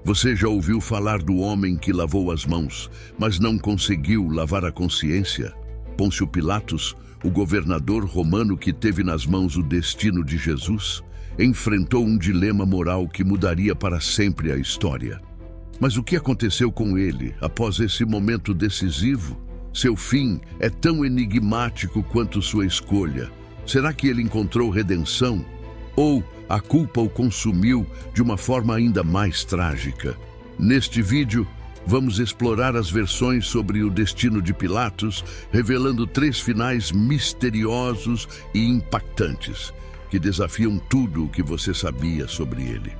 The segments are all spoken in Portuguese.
Você já ouviu falar do homem que lavou as mãos, mas não conseguiu lavar a consciência? Pôncio Pilatos, o governador romano que teve nas mãos o destino de Jesus, enfrentou um dilema moral que mudaria para sempre a história. Mas o que aconteceu com ele após esse momento decisivo? Seu fim é tão enigmático quanto sua escolha. Será que ele encontrou redenção? Ou a culpa o consumiu de uma forma ainda mais trágica? Neste vídeo, vamos explorar as versões sobre o destino de Pilatos, revelando 3 finais misteriosos e impactantes, que desafiam tudo o que você sabia sobre ele.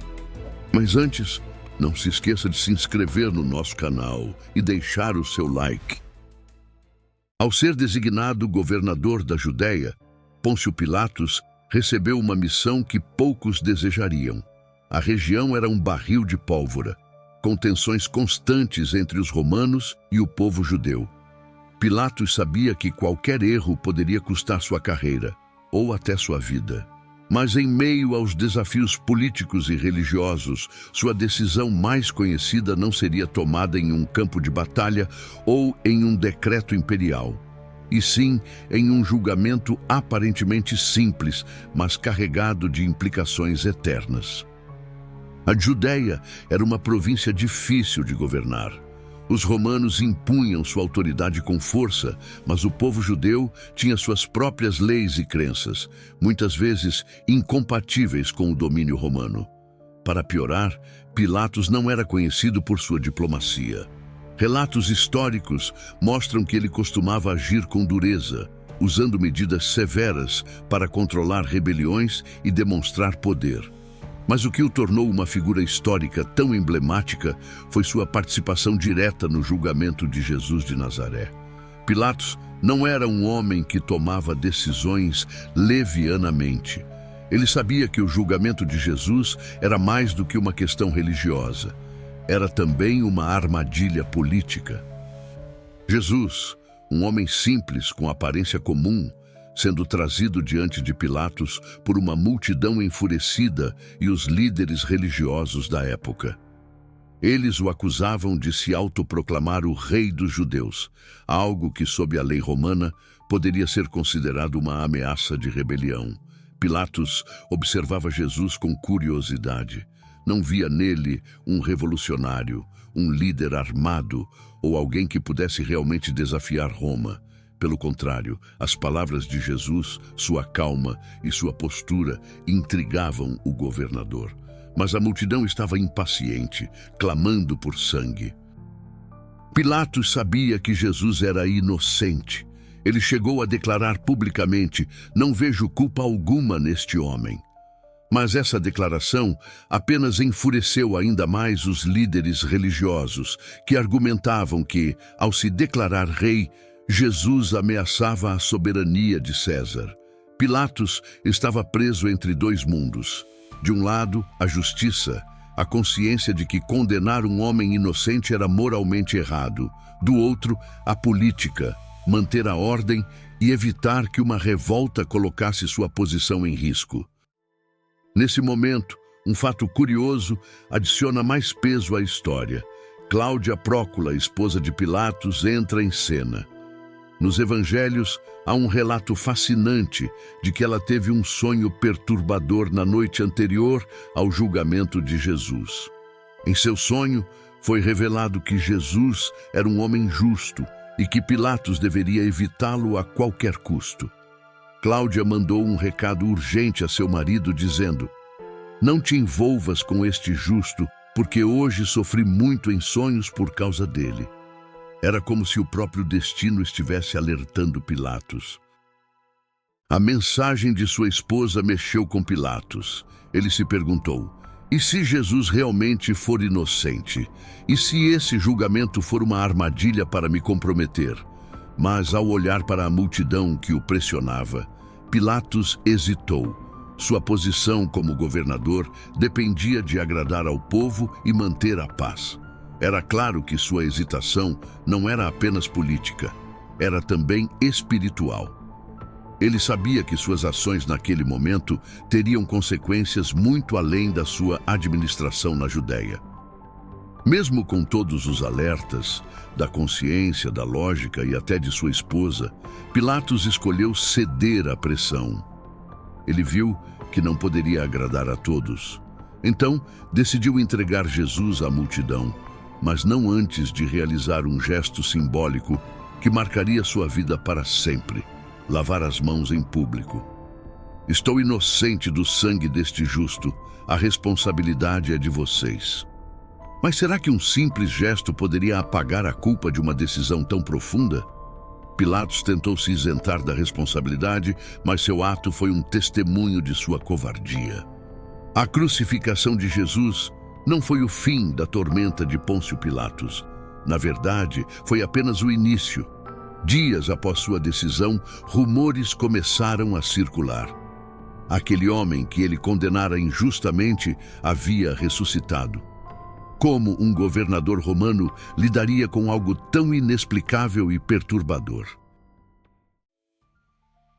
Mas antes, não se esqueça de se inscrever no nosso canal e deixar o seu like. Ao ser designado governador da Judéia, Pôncio Pilatos recebeu uma missão que poucos desejariam. A região era um barril de pólvora, com tensões constantes entre os romanos e o povo judeu. Pilatos sabia que qualquer erro poderia custar sua carreira, ou até sua vida. Mas em meio aos desafios políticos e religiosos, sua decisão mais conhecida não seria tomada em um campo de batalha ou em um decreto imperial, e sim em um julgamento aparentemente simples, mas carregado de implicações eternas. A Judéia era uma província difícil de governar. Os romanos impunham sua autoridade com força, mas o povo judeu tinha suas próprias leis e crenças, muitas vezes incompatíveis com o domínio romano. Para piorar, Pilatos não era conhecido por sua diplomacia. Relatos históricos mostram que ele costumava agir com dureza, usando medidas severas para controlar rebeliões e demonstrar poder. Mas o que o tornou uma figura histórica tão emblemática foi sua participação direta no julgamento de Jesus de Nazaré. Pilatos não era um homem que tomava decisões levianamente. Ele sabia que o julgamento de Jesus era mais do que uma questão religiosa. Era também uma armadilha política. Jesus, um homem simples com aparência comum, sendo trazido diante de Pilatos por uma multidão enfurecida e os líderes religiosos da época. Eles o acusavam de se autoproclamar o rei dos judeus, algo que, sob a lei romana, poderia ser considerado uma ameaça de rebelião. Pilatos observava Jesus com curiosidade. Não via nele um revolucionário, um líder armado ou alguém que pudesse realmente desafiar Roma. Pelo contrário, as palavras de Jesus, sua calma e sua postura intrigavam o governador. Mas a multidão estava impaciente, clamando por sangue. Pilatos sabia que Jesus era inocente. Ele chegou a declarar publicamente: "Não vejo culpa alguma neste homem." Mas essa declaração apenas enfureceu ainda mais os líderes religiosos, que argumentavam que, ao se declarar rei, Jesus ameaçava a soberania de César. Pilatos estava preso entre 2 mundos. De um lado, a justiça, a consciência de que condenar um homem inocente era moralmente errado. Do outro, a política, manter a ordem e evitar que uma revolta colocasse sua posição em risco. Nesse momento, um fato curioso adiciona mais peso à história. Cláudia Prócula, esposa de Pilatos, entra em cena. Nos evangelhos, há um relato fascinante de que ela teve um sonho perturbador na noite anterior ao julgamento de Jesus. Em seu sonho, foi revelado que Jesus era um homem justo e que Pilatos deveria evitá-lo a qualquer custo. Cláudia mandou um recado urgente a seu marido dizendo: "Não te envolvas com este justo, porque hoje sofri muito em sonhos por causa dele." Era como se o próprio destino estivesse alertando Pilatos. A mensagem de sua esposa mexeu com Pilatos. Ele se perguntou: e se Jesus realmente for inocente? E se esse julgamento for uma armadilha para me comprometer? Mas ao olhar para a multidão que o pressionava, Pilatos hesitou. Sua posição como governador dependia de agradar ao povo e manter a paz. Era claro que sua hesitação não era apenas política, era também espiritual. Ele sabia que suas ações naquele momento teriam consequências muito além da sua administração na Judéia. Mesmo com todos os alertas, da consciência, da lógica e até de sua esposa, Pilatos escolheu ceder à pressão. Ele viu que não poderia agradar a todos. Então, decidiu entregar Jesus à multidão, mas não antes de realizar um gesto simbólico que marcaria sua vida para sempre: lavar as mãos em público. Estou inocente do sangue deste justo, a responsabilidade é de vocês. Mas será que um simples gesto poderia apagar a culpa de uma decisão tão profunda? Pilatos tentou se isentar da responsabilidade, mas seu ato foi um testemunho de sua covardia. A crucificação de Jesus não foi o fim da tormenta de Pôncio Pilatos. Na verdade, foi apenas o início. Dias após sua decisão, rumores começaram a circular. Aquele homem que ele condenara injustamente havia ressuscitado. Como um governador romano lidaria com algo tão inexplicável e perturbador?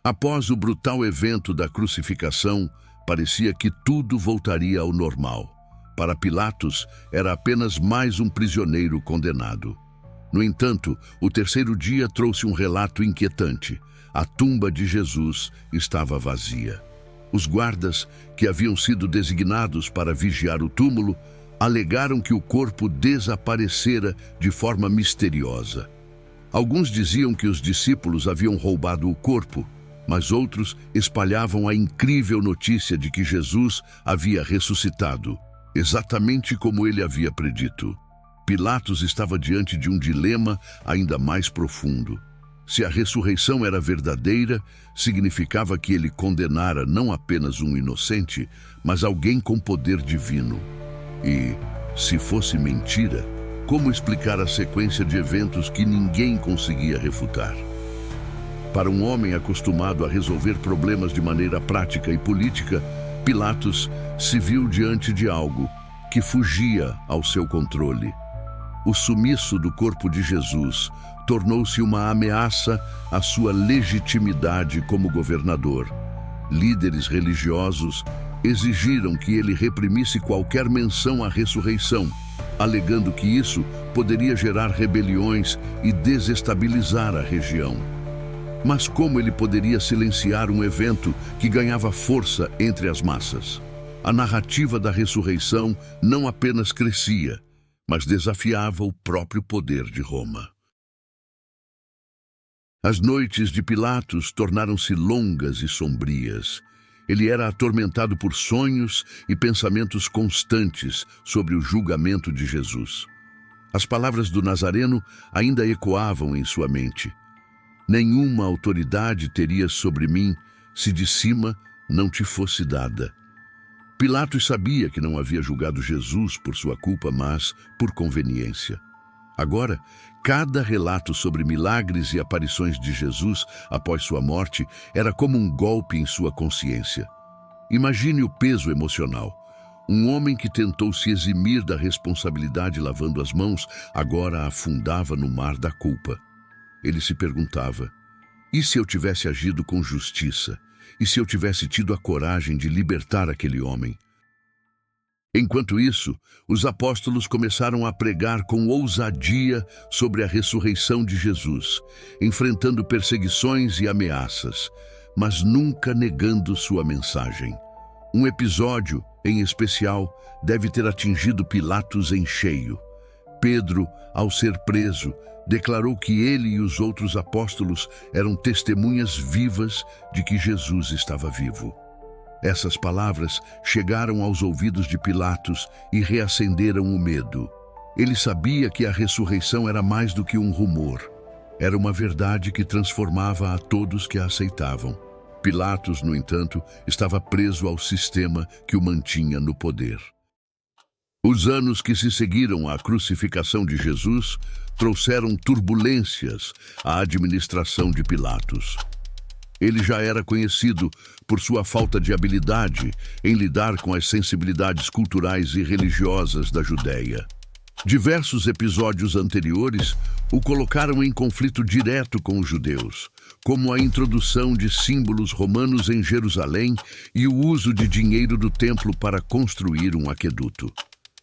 Após o brutal evento da crucificação, parecia que tudo voltaria ao normal. Para Pilatos, era apenas mais um prisioneiro condenado. No entanto, o terceiro dia trouxe um relato inquietante. A tumba de Jesus estava vazia. Os guardas, que haviam sido designados para vigiar o túmulo, alegaram que o corpo desaparecera de forma misteriosa. Alguns diziam que os discípulos haviam roubado o corpo, mas outros espalhavam a incrível notícia de que Jesus havia ressuscitado, exatamente como ele havia predito. Pilatos estava diante de um dilema ainda mais profundo. Se a ressurreição era verdadeira, significava que ele condenara não apenas um inocente, mas alguém com poder divino. E, se fosse mentira, como explicar a sequência de eventos que ninguém conseguia refutar? Para um homem acostumado a resolver problemas de maneira prática e política, Pilatos se viu diante de algo que fugia ao seu controle. O sumiço do corpo de Jesus tornou-se uma ameaça à sua legitimidade como governador. Líderes religiosos exigiram que ele reprimisse qualquer menção à ressurreição, alegando que isso poderia gerar rebeliões e desestabilizar a região. Mas como ele poderia silenciar um evento que ganhava força entre as massas? A narrativa da ressurreição não apenas crescia, mas desafiava o próprio poder de Roma. As noites de Pilatos tornaram-se longas e sombrias. Ele era atormentado por sonhos e pensamentos constantes sobre o julgamento de Jesus. As palavras do Nazareno ainda ecoavam em sua mente. Nenhuma autoridade terias sobre mim se de cima não te fosse dada. Pilatos sabia que não havia julgado Jesus por sua culpa, mas por conveniência. Agora, cada relato sobre milagres e aparições de Jesus após sua morte era como um golpe em sua consciência. Imagine o peso emocional. Um homem que tentou se eximir da responsabilidade lavando as mãos, agora afundava no mar da culpa. Ele se perguntava: e se eu tivesse agido com justiça? E se eu tivesse tido a coragem de libertar aquele homem? Enquanto isso, os apóstolos começaram a pregar com ousadia sobre a ressurreição de Jesus, enfrentando perseguições e ameaças, mas nunca negando sua mensagem. Um episódio, em especial, deve ter atingido Pilatos em cheio. Pedro, ao ser preso, declarou que ele e os outros apóstolos eram testemunhas vivas de que Jesus estava vivo. Essas palavras chegaram aos ouvidos de Pilatos e reacenderam o medo. Ele sabia que a ressurreição era mais do que um rumor. Era uma verdade que transformava a todos que a aceitavam. Pilatos, no entanto, estava preso ao sistema que o mantinha no poder. Os anos que se seguiram à crucificação de Jesus trouxeram turbulências à administração de Pilatos. Ele já era conhecido por sua falta de habilidade em lidar com as sensibilidades culturais e religiosas da Judéia. Diversos episódios anteriores o colocaram em conflito direto com os judeus, como a introdução de símbolos romanos em Jerusalém e o uso de dinheiro do templo para construir um aqueduto.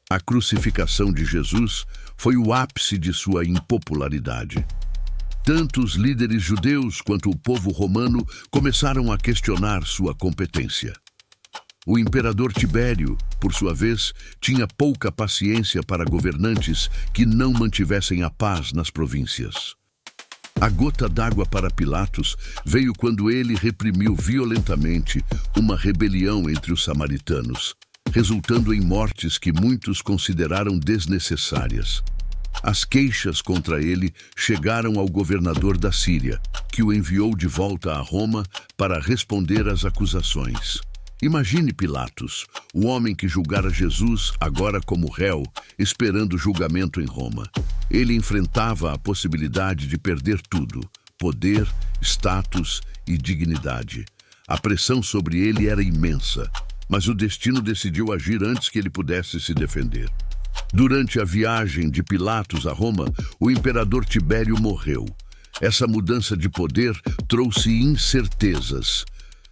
A crucificação de Jesus foi o ápice de sua impopularidade. Tanto os líderes judeus quanto o povo romano começaram a questionar sua competência. O imperador Tibério, por sua vez, tinha pouca paciência para governantes que não mantivessem a paz nas províncias. A gota d'água para Pilatos veio quando ele reprimiu violentamente uma rebelião entre os samaritanos, resultando em mortes que muitos consideraram desnecessárias. As queixas contra ele chegaram ao governador da Síria, que o enviou de volta a Roma para responder às acusações. Imagine Pilatos, o homem que julgara Jesus agora como réu, esperando julgamento em Roma. Ele enfrentava a possibilidade de perder tudo: poder, status e dignidade. A pressão sobre ele era imensa, mas o destino decidiu agir antes que ele pudesse se defender. Durante a viagem de Pilatos a Roma, o imperador Tibério morreu. Essa mudança de poder trouxe incertezas.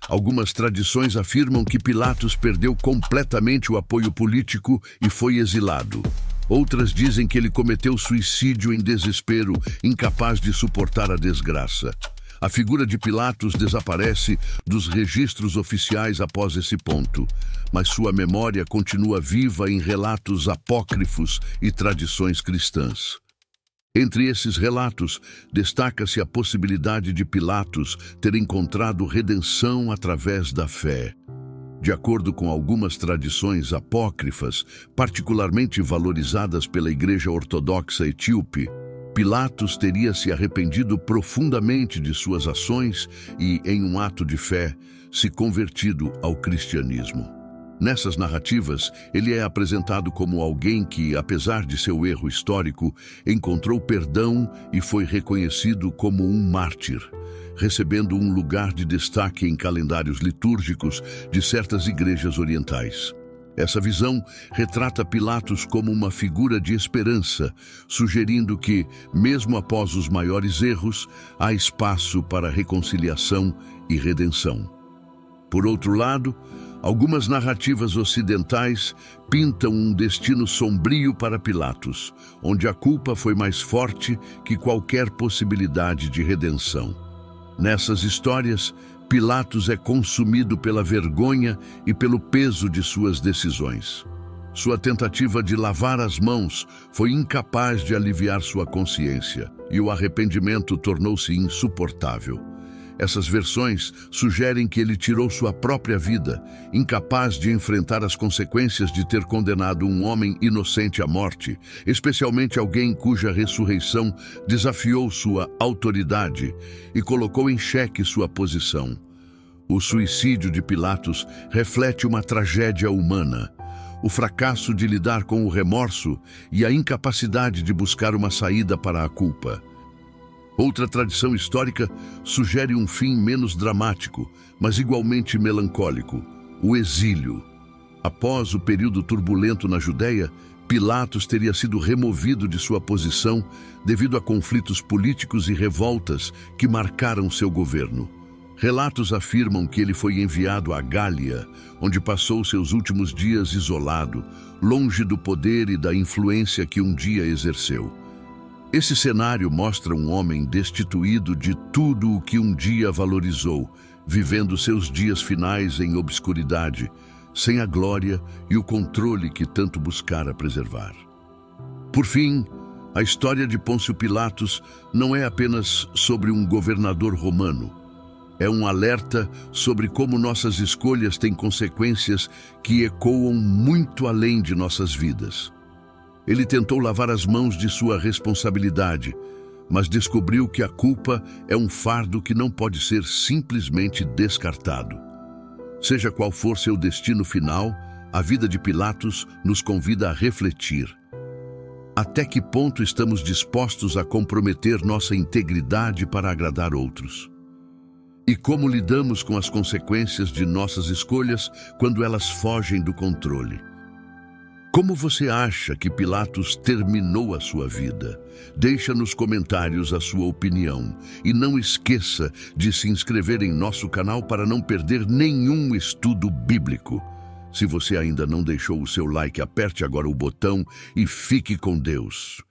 Algumas tradições afirmam que Pilatos perdeu completamente o apoio político e foi exilado. Outras dizem que ele cometeu suicídio em desespero, incapaz de suportar a desgraça. A figura de Pilatos desaparece dos registros oficiais após esse ponto, mas sua memória continua viva em relatos apócrifos e tradições cristãs. Entre esses relatos, destaca-se a possibilidade de Pilatos ter encontrado redenção através da fé. De acordo com algumas tradições apócrifas, particularmente valorizadas pela Igreja Ortodoxa Etíope, Pilatos teria se arrependido profundamente de suas ações e, em um ato de fé, se convertido ao cristianismo. Nessas narrativas, ele é apresentado como alguém que, apesar de seu erro histórico, encontrou perdão e foi reconhecido como um mártir, recebendo um lugar de destaque em calendários litúrgicos de certas igrejas orientais. Essa visão retrata Pilatos como uma figura de esperança, sugerindo que, mesmo após os maiores erros, há espaço para reconciliação e redenção. Por outro lado, algumas narrativas ocidentais pintam um destino sombrio para Pilatos, onde a culpa foi mais forte que qualquer possibilidade de redenção. Nessas histórias, Pilatos é consumido pela vergonha e pelo peso de suas decisões. Sua tentativa de lavar as mãos foi incapaz de aliviar sua consciência, e o arrependimento tornou-se insuportável. Essas versões sugerem que ele tirou sua própria vida, incapaz de enfrentar as consequências de ter condenado um homem inocente à morte, especialmente alguém cuja ressurreição desafiou sua autoridade e colocou em xeque sua posição. O suicídio de Pilatos reflete uma tragédia humana, o fracasso de lidar com o remorso e a incapacidade de buscar uma saída para a culpa. Outra tradição histórica sugere um fim menos dramático, mas igualmente melancólico: o exílio. Após o período turbulento na Judéia, Pilatos teria sido removido de sua posição devido a conflitos políticos e revoltas que marcaram seu governo. Relatos afirmam que ele foi enviado à Gália, onde passou seus últimos dias isolado, longe do poder e da influência que um dia exerceu. Esse cenário mostra um homem destituído de tudo o que um dia valorizou, vivendo seus dias finais em obscuridade, sem a glória e o controle que tanto buscara preservar. Por fim, a história de Pôncio Pilatos não é apenas sobre um governador romano. É um alerta sobre como nossas escolhas têm consequências que ecoam muito além de nossas vidas. Ele tentou lavar as mãos de sua responsabilidade, mas descobriu que a culpa é um fardo que não pode ser simplesmente descartado. Seja qual for seu destino final, a vida de Pilatos nos convida a refletir. Até que ponto estamos dispostos a comprometer nossa integridade para agradar outros? E como lidamos com as consequências de nossas escolhas quando elas fogem do controle? Como você acha que Pilatos terminou a sua vida? Deixa nos comentários a sua opinião e não esqueça de se inscrever em nosso canal para não perder nenhum estudo bíblico. Se você ainda não deixou o seu like, aperte agora o botão e fique com Deus.